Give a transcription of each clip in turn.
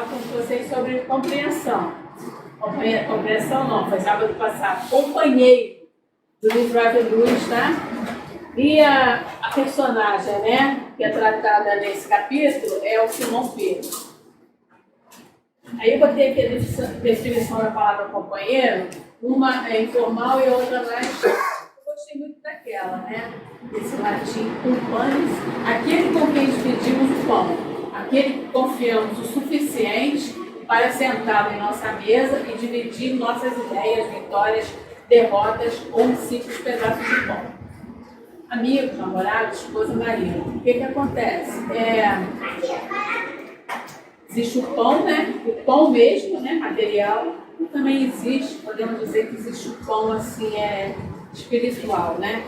com vocês sobre compreensão. Compreensão não, foi sábado passado. Companheiro do livro Ave Luz, tá? E a personagem, né, que é tratada nesse capítulo é o Simão Pedro. Aí eu botei aqui a definição da palavra companheiro, uma é informal e outra mais. Eu gostei muito daquela, né? Desse latim, companis, aquele com quem dividimos o pão, aquele que confiamos o suficiente para sentá-lo em nossa mesa e dividir nossas ideias, vitórias, derrotas ou um simples pedaço de pão. Amigos, namorados, esposa, marido. O que acontece? Existe o pão, né? O pão mesmo, né? Material. E também existe, podemos dizer que existe o pão assim, espiritual, né?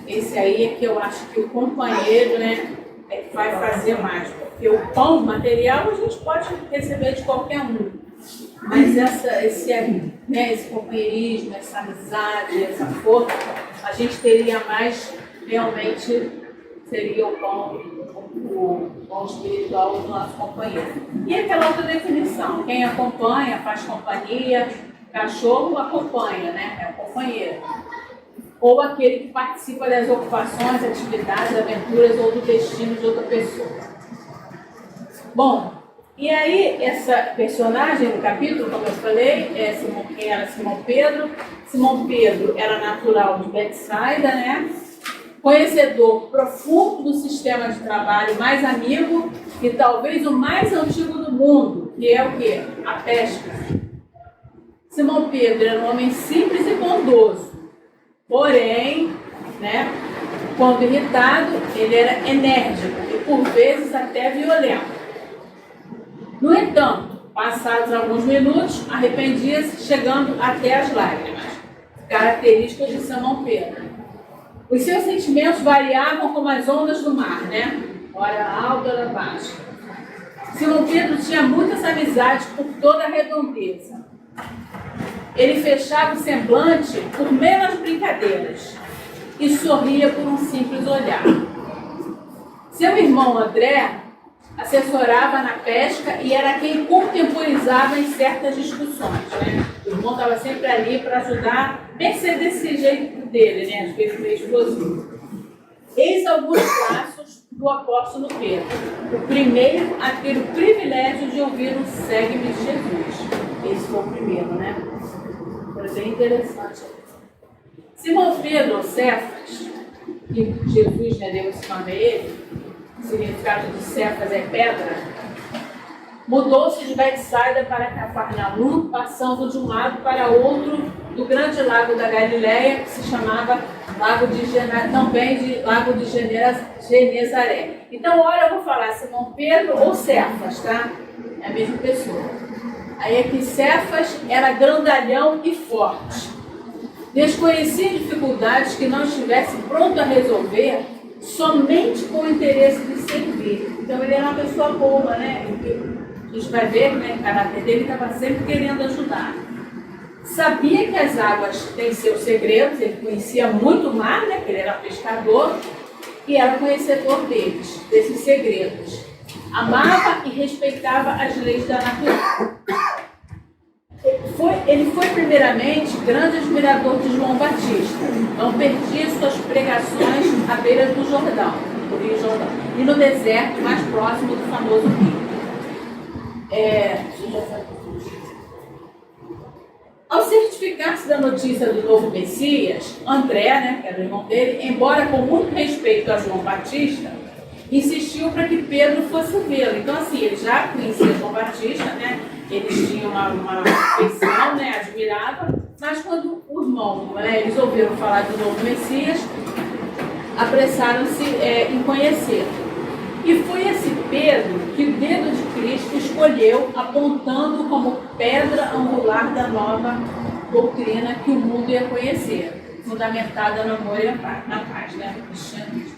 Esse aí é que eu acho que o companheiro, né, é que vai fazer mais. Porque o pão material a gente pode receber de qualquer um. Mas esse companheirismo, essa amizade, essa força, a gente teria mais, realmente, seria o pão espiritual do nosso companheiro. E aquela outra definição, quem acompanha, faz companhia, cachorro acompanha, né? É o companheiro. Ou aquele que participa das ocupações, atividades, aventuras ou do destino de outra pessoa. Bom, e aí essa personagem do capítulo, como eu falei, era Simão Pedro. Simão Pedro era natural de Betsaida, né? Conhecedor profundo do sistema de trabalho mais amigo e talvez o mais antigo do mundo, que é o quê? A pesca. Simão Pedro era um homem simples e bondoso, porém, né, quando irritado, ele era enérgico e por vezes até violento. No entanto, passados alguns minutos, arrependia-se, chegando até as lágrimas, características de Simão Pedro. Os seus sentimentos variavam como as ondas do mar, né? Ora alta, ora baixa. Simão Pedro tinha muitas amizades por toda a redondeza. Ele fechava o semblante por meras brincadeiras e sorria por um simples olhar. Seu irmão André assessorava na pesca e era quem contemporizava em certas discussões, né? O irmão estava sempre ali para ajudar, mercê desse jeito dele, né? Às vezes meio explosivo. Eis alguns passos do apóstolo Pedro. O primeiro a ter o privilégio de ouvir o segue-me de Jesus. Esse foi o primeiro, né? Foi bem interessante. Simão Pedro, ou Cefas, que Jesus, né, deu esse nome a ele, o significado de Cefas é pedra, mudou-se de Betsaida para Cafarnaum, passando de um lado para outro do grande lago da Galileia, que se chamava Lago de Genezaré. Então, olha, eu vou falar Simão Pedro ou Cefas, tá? É a mesma pessoa. Aí aqui Cefas era grandalhão e forte. Desconhecia dificuldades que não estivesse pronto a resolver somente com o interesse de servir. Então ele era uma pessoa boa, né? A gente vai ver, né? O caráter dele estava sempre querendo ajudar. Sabia que as águas têm seus segredos, ele conhecia muito o mar, né? Porque ele era pescador e era conhecedor desses segredos. Amava e respeitava as leis da natureza. Ele foi primeiramente grande admirador de João Batista. Não perdia suas pregações à beira do Jordão, do Rio Jordão, e no deserto mais próximo do famoso rio. Ao certificar-se da notícia do novo Messias, André, né, que era o irmão dele, embora com muito respeito a João Batista, insistiu para que Pedro fosse vê-lo. Então, assim, ele já conhecia João Batista, né? Eles tinham uma afeição, né? Admiravam, mas quando o irmão, né, eles ouviram falar do novo Messias, apressaram-se em conhecê-lo. E foi esse Pedro que o dedo de Cristo escolheu, apontando como pedra angular da nova doutrina que o mundo ia conhecer, fundamentada no amor e na paz, né? No cristianismo.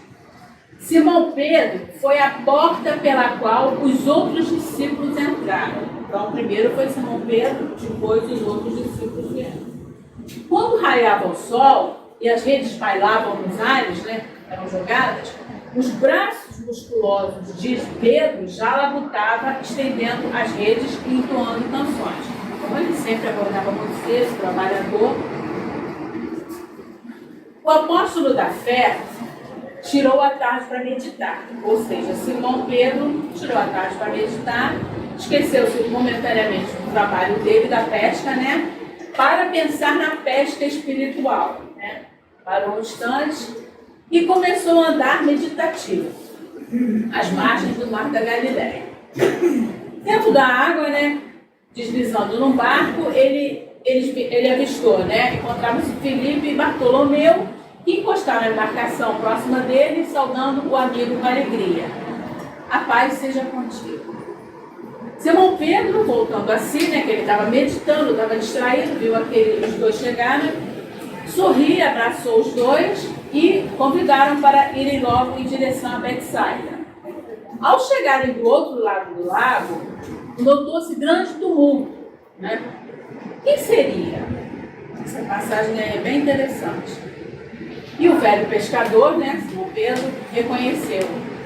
Simão Pedro foi a porta pela qual os outros discípulos entraram. Então, primeiro foi Simão Pedro, depois os outros discípulos vieram. Quando raiava o sol e as redes bailavam nos ares, né, eram jogadas, os braços musculosos de Pedro já labutava, estendendo as redes e entoando canções. Como ele sempre acordava muito cedo, trabalhador. O apóstolo da fé tirou a tarde para meditar, ou seja, Simão Pedro tirou a tarde para meditar, esqueceu-se momentaneamente do trabalho dele, da pesca, né? Para pensar na pesca espiritual, né? Parou um instante e começou a andar meditativo às margens do mar da Galileia. Dentro da água, né? Deslizando num barco, ele avistou, né? Encontrava-se Filipe e Bartolomeu, que encostaram na embarcação próxima dele, saudando o amigo com alegria. A paz seja contigo. Simão Pedro, voltando a si, né, que ele estava meditando, estava distraído, viu os dois chegarem, sorriu, abraçou os dois e convidaram para irem logo em direção a Betsaida. Ao chegarem do outro lado do lago, notou-se grande tumulto, né? Quem seria? Essa passagem é bem interessante. E o velho pescador, né, Simão Pedro,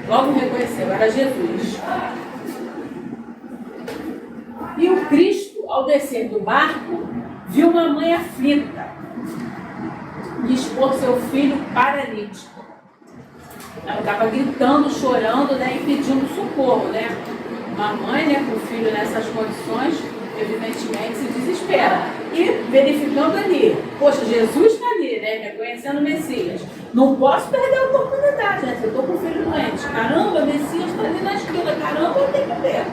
logo reconheceu, era Jesus. E o Cristo, ao descer do barco, viu uma mãe aflita e expor seu filho paralítico. Ela estava gritando, chorando, né, e pedindo socorro, né? Uma mãe, né, com o filho nessas condições, evidentemente se desespera. E verificando ali, poxa, Jesus está ali, né, reconhecendo o Messias. Não posso perder a oportunidade, né? Se eu estou com o filho doente, caramba, o Messias está ali na esquina, caramba, eu tenho que ver.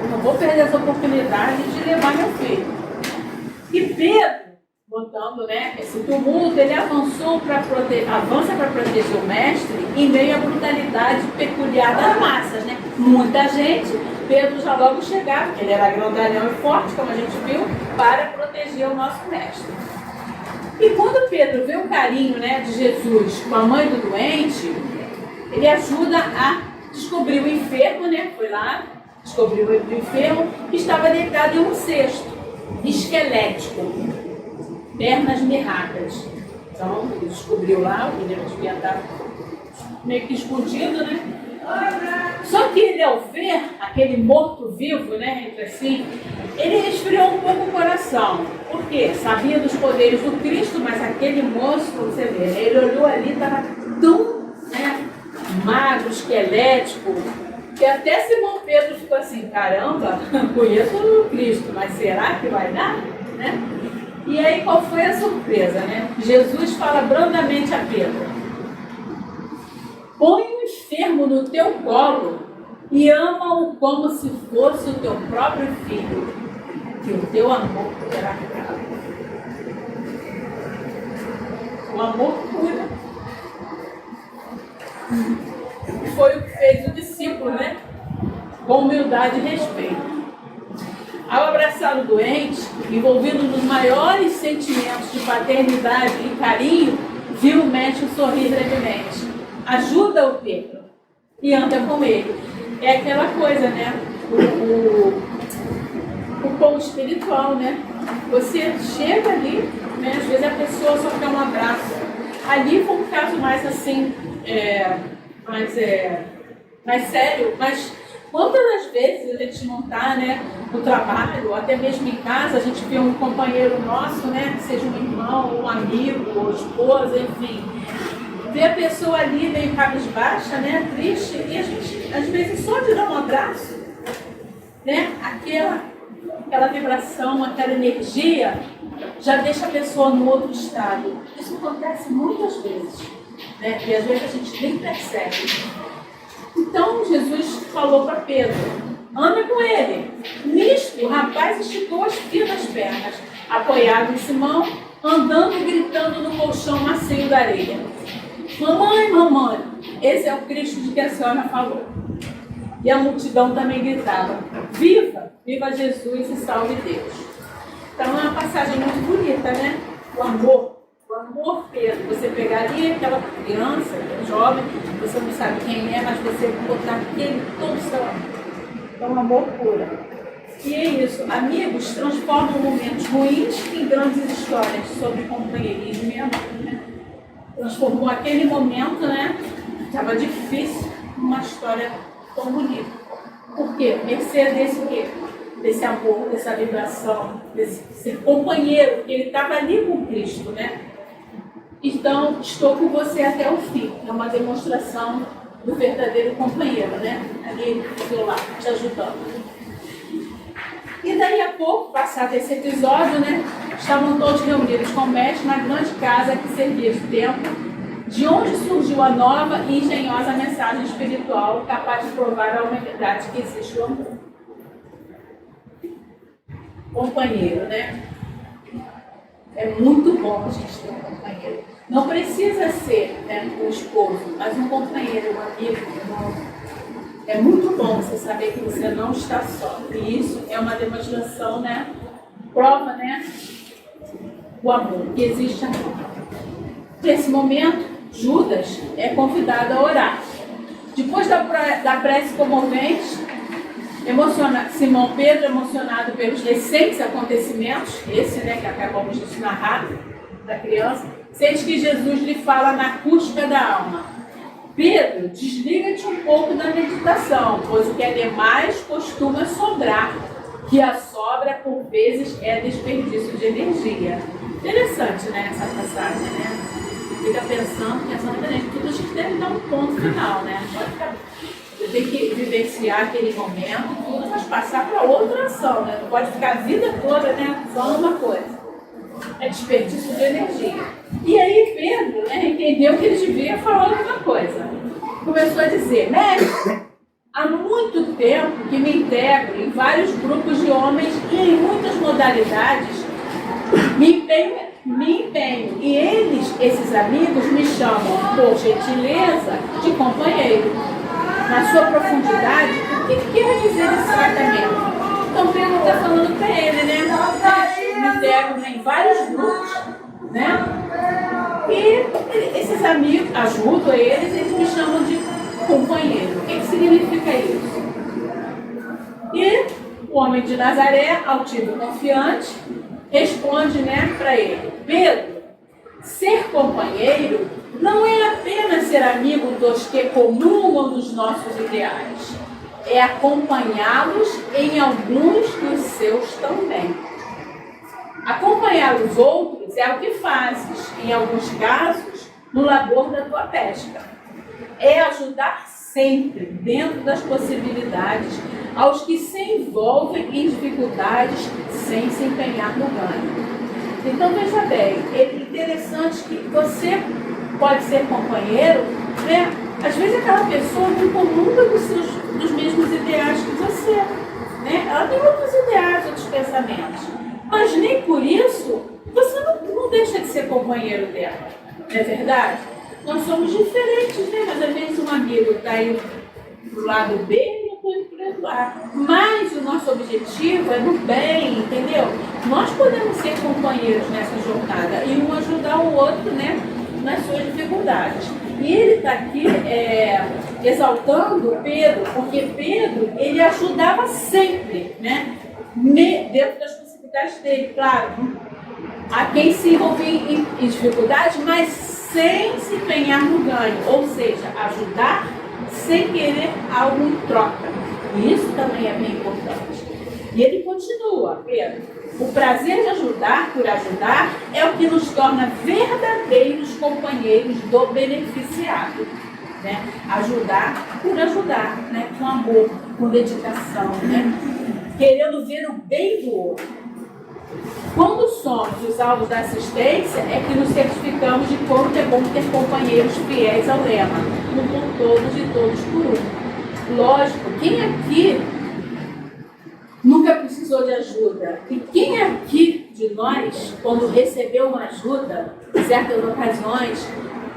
Eu não vou perder essa oportunidade de levar meu filho. E Pedro, botando, né, esse tumulto, ele avança para proteger o mestre em meio à brutalidade peculiar das massas, né? Muita gente, Pedro já logo chegava, porque ele era grandalhão e forte, como a gente viu, para proteger o nosso mestre. E quando Pedro vê o carinho, né, de Jesus com a mãe do doente, ele ajuda a descobrir o enfermo, né? Foi lá, descobriu o enfermo que estava deitado em um cesto, esquelético, pernas mirradas. Então, ele descobriu lá, o menino devia estar meio que escondido, né? Só que ele, ao ver aquele morto-vivo, né, entre assim, ele esfriou um pouco o coração. Por quê? Sabia dos poderes do Cristo, mas aquele moço, você vê, ele olhou ali, estava tão, né, magro, esquelético, que até Simão Pedro ficou assim, caramba, conheço o Cristo, mas será que vai dar? Né? E aí qual foi a surpresa, né? Jesus fala brandamente a Pedro: põe o enfermo no teu colo e ama-o como se fosse o teu próprio filho, que o teu amor poderá curar. O amor cura. Foi o que fez o discípulo, né? Com humildade e respeito. Ao abraçar o doente, envolvido nos maiores sentimentos de paternidade e carinho, viu o mestre sorrir levemente. Ajuda o Pedro e anda com ele. É aquela coisa, né? O pão espiritual, né? Você chega ali, né? Às vezes a pessoa só quer um abraço. Ali foi um caso mais assim, mais sério, mas quantas das vezes a gente não está, né, no trabalho, ou até mesmo em casa, a gente vê um companheiro nosso, né, seja um irmão, um amigo, ou esposa, enfim, vê a pessoa ali meio cabisbaixa, né, triste, e a gente, às vezes, só de dar um abraço, né, aquela vibração, aquela energia, já deixa a pessoa no outro estado. Isso acontece muitas vezes, né, e às vezes a gente nem percebe. Então Jesus falou para Pedro: anda com ele. Nisto, o rapaz esticou as finas pernas, apoiado em Simão, andando e gritando no colchão macio da areia: mamãe, mamãe, esse é o Cristo de que a senhora falou. E a multidão também gritava: viva, viva Jesus e salve Deus. Então é uma passagem muito bonita, né? O amor, Pedro. Você pegaria aquela criança, jovem, você não sabe quem é, mas você botar aquele todo o seu amor. Então, amor cura. E é isso. Amigos transformam momentos ruins em grandes histórias sobre companheirismo e amor, né? Transformou aquele momento, né? Estava difícil, uma história tão bonita. Por quê? Mercê desse quê? Desse amor, dessa vibração, desse ser companheiro, que ele estava ali com Cristo, né? Então, estou com você até o fim. É uma demonstração do verdadeiro companheiro, né? Ali, do lado, te ajudando. E daí a pouco, passado esse episódio, né? Estavam todos reunidos com o mestre na grande casa que servia de templo, de onde surgiu a nova e engenhosa mensagem espiritual capaz de provar a humanidade que existe o amor. Companheiro, né? É muito bom a gente ter um companheiro. Não precisa ser, né, um esposo, mas um companheiro, um amigo, um irmão. É muito bom você saber que você não está só. E isso é uma demonstração, né? Prova, né? O amor, que existe amor. Nesse momento, Judas é convidado a orar. Depois da prece comovente, Simão Pedro, emocionado pelos recentes acontecimentos, esse, né, que acabamos de narrar da criança, sente que Jesus lhe fala na acústica da alma. Pedro, desliga-te um pouco da meditação, pois o que é demais costuma sobrar, que a sobra, por vezes, é desperdício de energia. Interessante, né, essa passagem, né? Fica pensando, gente, tudo a gente deve dar um ponto final, né? Pode ficar, você tem que vivenciar aquele momento, tudo, mas passar para outra ação, né? Não pode ficar a vida toda, né, só numa coisa. É desperdício de energia. E aí Pedro, né, entendeu que ele devia falar outra coisa. Começou a dizer: mestre, há muito tempo que me integro em vários grupos de homens e em muitas modalidades me empenho. E esses amigos, me chamam, por gentileza, de companheiro. Na sua profundidade, o que quer dizer exatamente? Então Pedro está falando para ele, né? Eu me integro em vários grupos, né? E esses amigos ajudam eles me chamam de companheiro. O que significa isso? E o homem de Nazaré, altivo e confiante, responde, né, para ele: Pedro, ser companheiro não é apenas ser amigo dos que comungam dos nossos ideais, é acompanhá-los em alguns dos seus também. Acompanhar os outros é o que fazes, em alguns casos, no labor da tua pesca. É ajudar sempre, dentro das possibilidades, aos que se envolvem em dificuldades sem se empenhar no ganho. Então, veja bem, é interessante que você pode ser companheiro, né? Às vezes aquela pessoa não comunga dos mesmos ideais que você, né? Ela tem outros ideais, outros pensamentos, mas nem por isso você não deixa de ser companheiro dela, não é verdade? Nós somos diferentes, né? Mas às vezes um amigo está indo para o lado B e eu estou indo para o lado A. Mas o nosso objetivo é no bem, entendeu? Nós podemos ser companheiros nessa jornada e um ajudar o outro, né, nas suas dificuldades. E ele está aqui exaltando Pedro, porque Pedro, ele ajudava sempre, né? Dentro das possibilidades dele, claro, a quem se envolvia em dificuldades, mas sem se empenhar no ganho, ou seja, ajudar sem querer algo em troca. E isso também é bem importante. E ele continua, Pedro: o prazer de ajudar por ajudar é o que nos torna verdadeiros companheiros do beneficiado. Né? Ajudar por ajudar, né? Com amor, com dedicação, né? Querendo ver o bem do outro. Quando somos os alvos da assistência, é que nos certificamos de quanto é bom ter companheiros fiéis ao lema: um por todos e todos por um. Lógico, quem aqui nunca precisou de ajuda? E quem aqui de nós, quando recebeu uma ajuda, em certas ocasiões,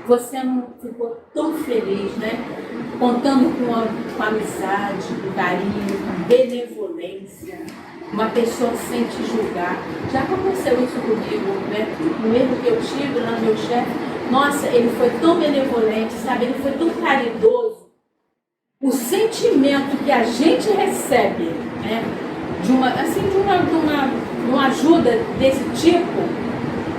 você não ficou tão feliz, né? Contando com amizade, com carinho, com benevolência, uma pessoa sem te julgar. Já aconteceu isso comigo, né? No erro que eu tive lá no meu chefe, nossa, ele foi tão benevolente, sabe? Ele foi tão caridoso. O sentimento que a gente recebe, né, de uma ajuda desse tipo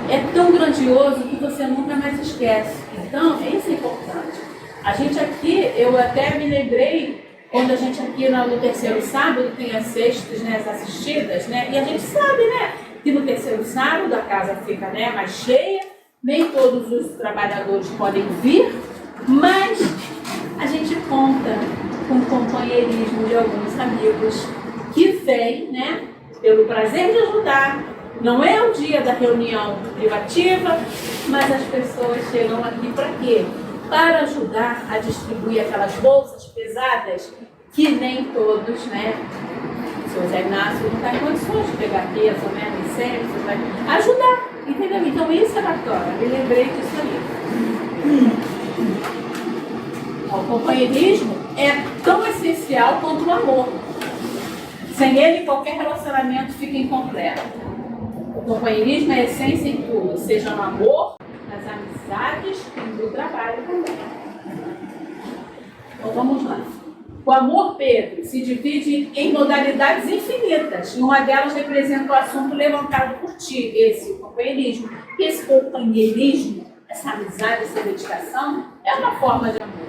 é tão grandioso que você nunca mais esquece. Então, isso é importante. A gente aqui, eu até me lembrei, quando a gente aqui no terceiro sábado tem as cestas, né, as assistidas, né, e a gente sabe, né, que no terceiro sábado a casa fica, né, mais cheia, nem todos os trabalhadores podem vir, mas a gente conta com o companheirismo de alguns amigos que vêm, né, pelo prazer de ajudar. Não é o dia da reunião privativa, mas as pessoas chegam aqui para quê? Para ajudar a distribuir aquelas bolsas pesadas que nem todos, né? O seu Zé Inácio não está em condições de pegar peso, né? Nem sempre, você vai ajudar, entendeu? Então isso é bacana, me lembrei disso aí. O companheirismo é tão essencial quanto o amor. Sem ele, qualquer relacionamento fica incompleto. O companheirismo é essência em tudo, seja no amor, nas amizades e no trabalho também. Então vamos lá. O amor, Pedro, se divide em modalidades infinitas. E uma delas representa o assunto levantado por ti, esse, o companheirismo. E esse companheirismo, essa amizade, essa dedicação, é uma forma de amor.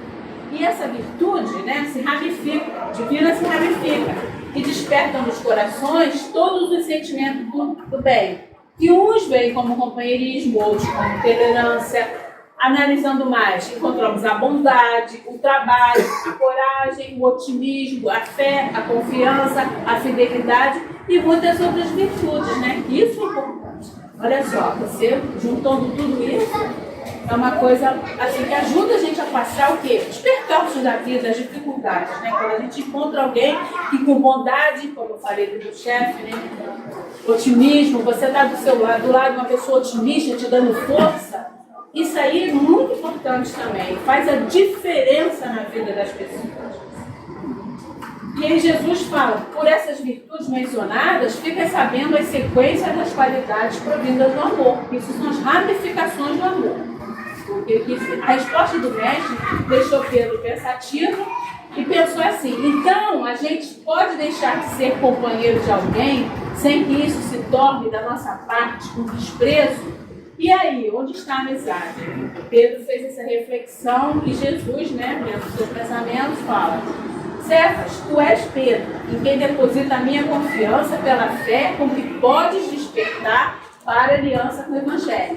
E essa virtude, né, se ramifica, divina se ramifica. E despertam nos corações todos os sentimentos do bem. Que uns veem como companheirismo, outros como tolerância. Analisando mais, encontramos a bondade, o trabalho, a coragem, o otimismo, a fé, a confiança, a fidelidade e muitas outras virtudes, né? Isso é importante. Olha só, você juntando tudo isso, é uma coisa assim que ajuda a gente a passar o quê? Os percalços da vida, as dificuldades, né? Quando a gente encontra alguém que com bondade, como eu falei do meu chefe, né? Otimismo, você está do lado de uma pessoa otimista, te dando força. Isso aí é muito importante também, faz a diferença na vida das pessoas. E aí Jesus fala, por essas virtudes mencionadas, fica sabendo as sequências das qualidades provindas do amor. Isso são as ramificações do amor. Porque a resposta do mestre deixou Pedro pensativo e pensou assim, então a gente pode deixar de ser companheiro de alguém sem que isso se torne da nossa parte um desprezo? E aí, onde está a amizade? Pedro fez essa reflexão e Jesus, né, dentro dos seus pensamentos, fala: Cefas, tu és Pedro, em quem deposita a minha confiança pela fé com que podes despertar para a aliança com o Evangelho.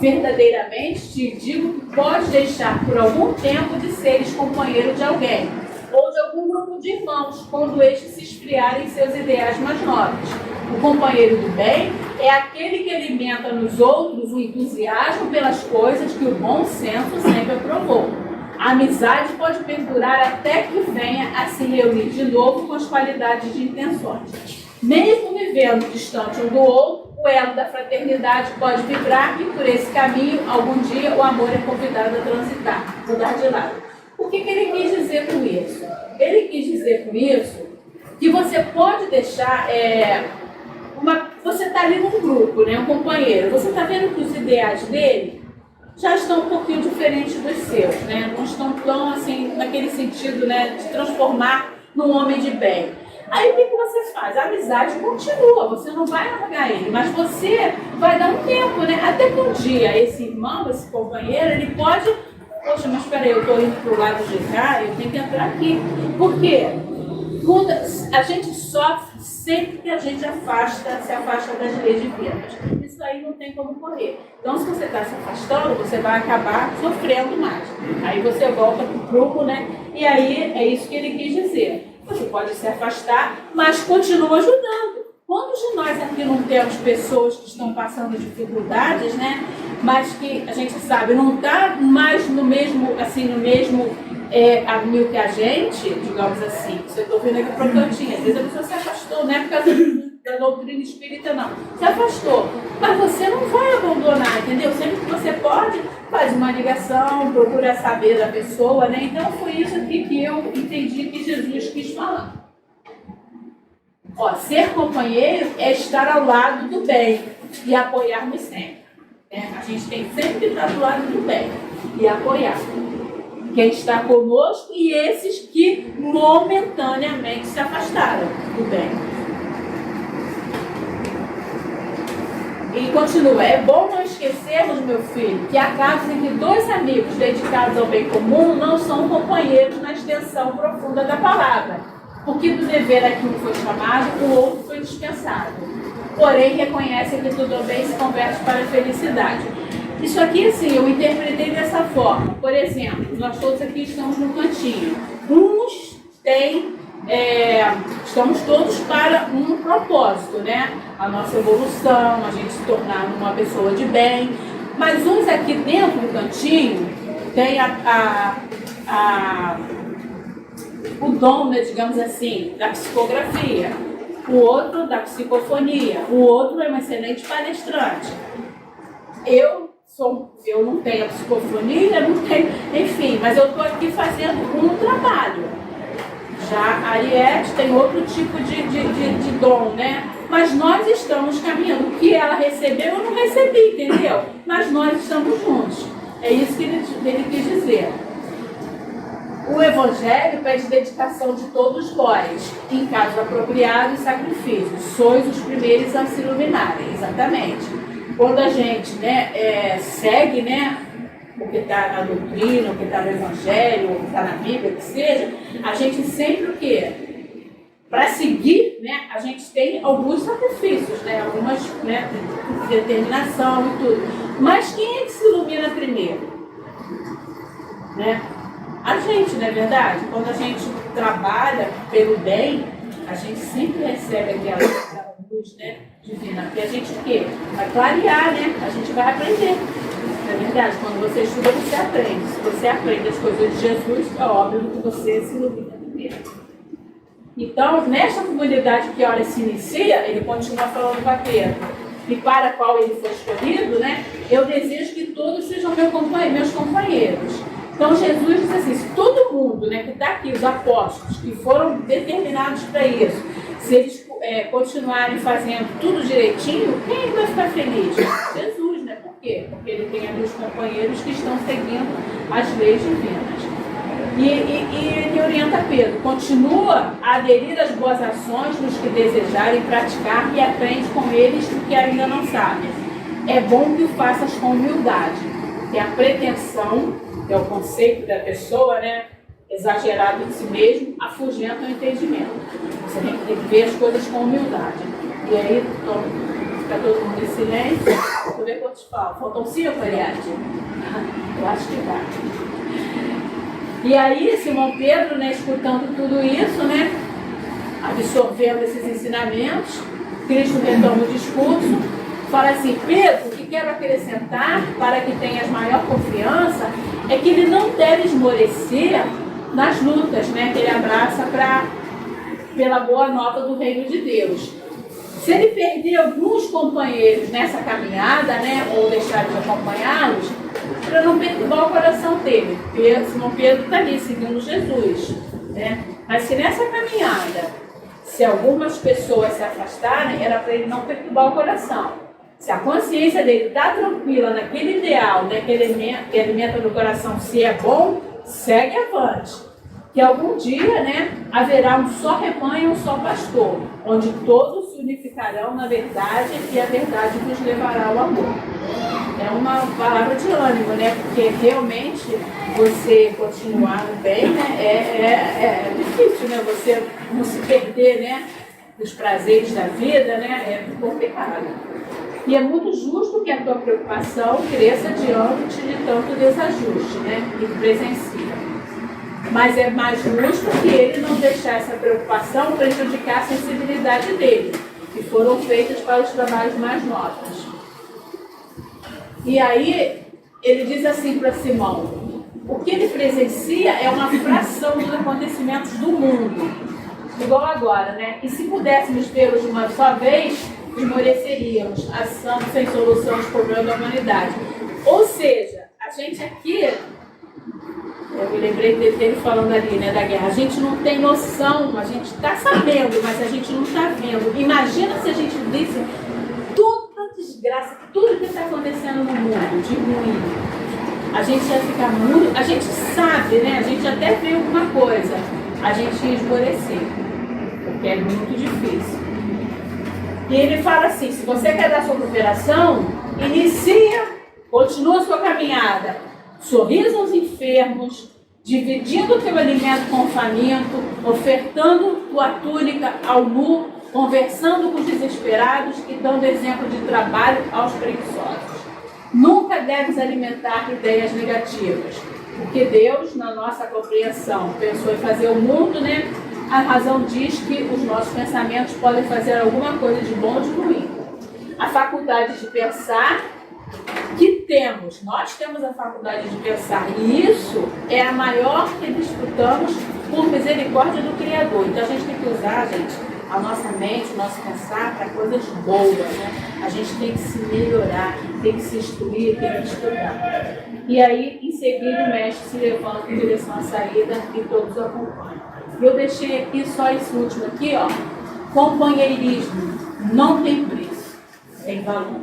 Verdadeiramente te digo que podes deixar por algum tempo de seres companheiro de alguém, ou de algum grupo de irmãos, quando estes se esfriarem em seus ideais mais nobres. O companheiro do bem é aquele que alimenta nos outros o entusiasmo pelas coisas que o bom senso sempre aprovou. A amizade pode perdurar até que venha a se reunir de novo com as qualidades de intenções. Mesmo vivendo distante um do outro, o elo da fraternidade pode vibrar e por esse caminho, algum dia, o amor é convidado a transitar, mudar de lado. O que ele quis dizer com isso? Ele quis dizer com isso que você pode deixar... Você está ali num grupo, né, um companheiro, você está vendo que os ideais dele já estão um pouquinho diferentes dos seus, né, não estão tão assim, naquele sentido, né, de transformar num homem de bem. Aí o que você faz? A amizade continua, você não vai largar ele, mas você vai dar um tempo, né, até que um dia esse irmão, esse companheiro, ele pode, poxa, mas espera aí, eu estou indo para o lado de cá, eu tenho que entrar aqui. Por quê? Quando a gente sofre sempre que a gente se afasta das leis divinas. Isso aí não tem como correr. Então, se você está se afastando, você vai acabar sofrendo mais. Aí você volta para o grupo, né? E aí é isso que ele quis dizer. Você pode se afastar, mas continua ajudando. Quantos de nós aqui não temos pessoas que estão passando dificuldades, né? Mas que a gente sabe, não está mais no mesmo amigo que a gente, digamos assim. Você está ouvindo aqui para o cantinho. Às vezes a pessoa se afastou, não é por causa da doutrina espírita, não. Se afastou. Mas você não vai abandonar, entendeu? Sempre que você pode, faz uma ligação, procura saber da pessoa, né? Então foi isso aqui que eu entendi que Jesus quis falar. Ó, ser companheiro é estar ao lado do bem e apoiarmos sempre. Né? A gente tem sempre que estar do lado do bem e apoiar quem está conosco e esses que momentaneamente se afastaram do bem. E continua, é bom nós esquecermos, meu filho, que há casos em que dois amigos dedicados ao bem comum não são companheiros na extensão profunda da palavra, porque do dever a que um foi chamado, o outro foi dispensado. Porém, reconhecem que tudo bem se converte para a felicidade. Isso aqui, assim, eu interpretei dessa forma. Por exemplo, nós todos aqui estamos no cantinho. Uns têm, estamos todos para um propósito, né? A nossa evolução, a gente se tornar uma pessoa de bem. Mas uns aqui dentro do cantinho têm o dom, né, digamos assim, da psicografia. O outro da psicofonia. O outro é um excelente palestrante. Eu não tenho a psicofonia, não tenho, enfim, mas eu estou aqui fazendo um trabalho. Já a Ariete tem outro tipo de dom, né? Mas nós estamos caminhando. O que ela recebeu, eu não recebi, entendeu? Mas nós estamos juntos. É isso que ele quis dizer. O Evangelho pede dedicação de todos vós, em caso apropriado e sacrifício. Sois os primeiros a se iluminarem, exatamente. Quando a gente, né, segue, né, o que está na doutrina, o que está no Evangelho, o que está na Bíblia, o que seja, a gente sempre o quê? Para seguir, né, a gente tem alguns sacrifícios, né, algumas, né, determinação e tudo. Mas quem é que se ilumina primeiro? Né? A gente, não é verdade? Quando a gente trabalha pelo bem, a gente sempre recebe aquela luz, né, divina. Porque a gente o quê? Vai clarear, né? A gente vai aprender. Não é verdade? Quando você estuda, você aprende. Se você aprende as coisas de Jesus, é óbvio que você se ilumina primeiro. Então, nesta comunidade que a hora se inicia, ele continua falando para Pedro, e para a qual ele foi escolhido, né? Eu desejo que todos sejam meus companheiros. Então Jesus diz assim, se todo mundo, né, que está aqui, os apóstolos, que foram determinados para isso, se eles continuarem fazendo tudo direitinho, quem vai ficar feliz? Jesus, né? Por quê? Porque ele tem ali os companheiros que estão seguindo as leis divinas. E ele orienta Pedro, continua a aderir às boas ações nos que desejarem praticar e aprende com eles o que ainda não sabem. É bom que o faças com humildade. E a pretensão, que é o conceito da pessoa, né, exagerado de si mesmo, afugenta o entendimento. Você tem que ver as coisas com humildade. E aí, fica todo mundo em silêncio. Deixa eu ver quantos falam. Faltam 5, Ariadne? Eu acho que vai. E aí, Simão Pedro, né, escutando tudo isso, né, absorvendo esses ensinamentos, Cristo retoma o discurso, fala assim, Pedro, o que quero acrescentar para que tenhas maior confiança é que ele não deve esmorecer nas lutas, né, que ele abraça pela boa nota do reino de Deus. Se ele perder alguns companheiros nessa caminhada, né, ou deixar de acompanhá-los, para não perturbar o coração dele. Porque Simão Pedro está ali seguindo Jesus, né? Mas se nessa caminhada, se algumas pessoas se afastarem, era para ele não perturbar o coração. Se a consciência dele está tranquila naquele ideal, né, que alimenta no coração, se é bom, segue avante. Que algum dia, né, haverá um só rebanho e um só pastor, onde todos se unificarão na verdade e a verdade vos levará ao amor. É uma palavra de ânimo, né? Porque realmente você continuar no bem, né, é difícil, né? Você não se perder, né, dos prazeres da vida, né? É complicado. E é muito justo que a tua preocupação cresça diante de tanto desajuste, né, que presencia. Mas é mais justo que ele não deixar essa preocupação prejudicar a sensibilidade dele, que foram feitas para os trabalhos mais nobres. E aí, ele diz assim para Simão, o que ele presencia é uma fração dos acontecimentos do mundo, igual agora, né? E se pudéssemos vê-los de uma só vez, esmoreceríamos, assando sem solução os problemas da humanidade. Ou seja, a gente aqui, eu me lembrei dele falando ali, né, da guerra, a gente não tem noção, a gente está sabendo, mas a gente não está vendo. Imagina se a gente visse desgraça, tudo que está acontecendo no mundo, de ruim. A gente ia ficar muito, a gente sabe, né? A gente até vê alguma coisa, a gente ia esmorecer, porque é muito difícil. E ele fala assim, se você quer dar sua cooperação, inicia, continua a sua caminhada, sorriso aos enfermos, dividindo o teu alimento com o faminto, ofertando tua túnica ao nu, conversando com os desesperados e dando exemplo de trabalho aos preguiçosos. Nunca deves alimentar ideias negativas, porque Deus, na nossa compreensão, pensou em fazer o mundo, né? A razão diz que os nossos pensamentos podem fazer alguma coisa de bom ou de ruim. A faculdade de pensar que temos, nós temos a faculdade de pensar, e isso é a maior que desfrutamos por misericórdia do Criador. Então a gente tem que usar, gente, a nossa mente, o nosso pensar para coisas boas, né? A gente tem que se melhorar, tem que se instruir, tem que estudar. E aí, em seguida, o mestre se levanta em direção à saída e todos o acompanham. Eu deixei aqui só esse último aqui, ó. Companheirismo não tem preço, tem valor.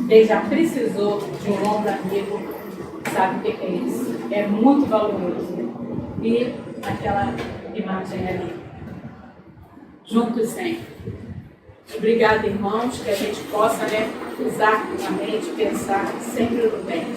Quem já precisou de um ombro amigo sabe o que é isso. É muito valoroso. E aquela imagem ali. Juntos sempre. Obrigada, irmãos, que a gente possa, né, usar a mente, pensar sempre no bem.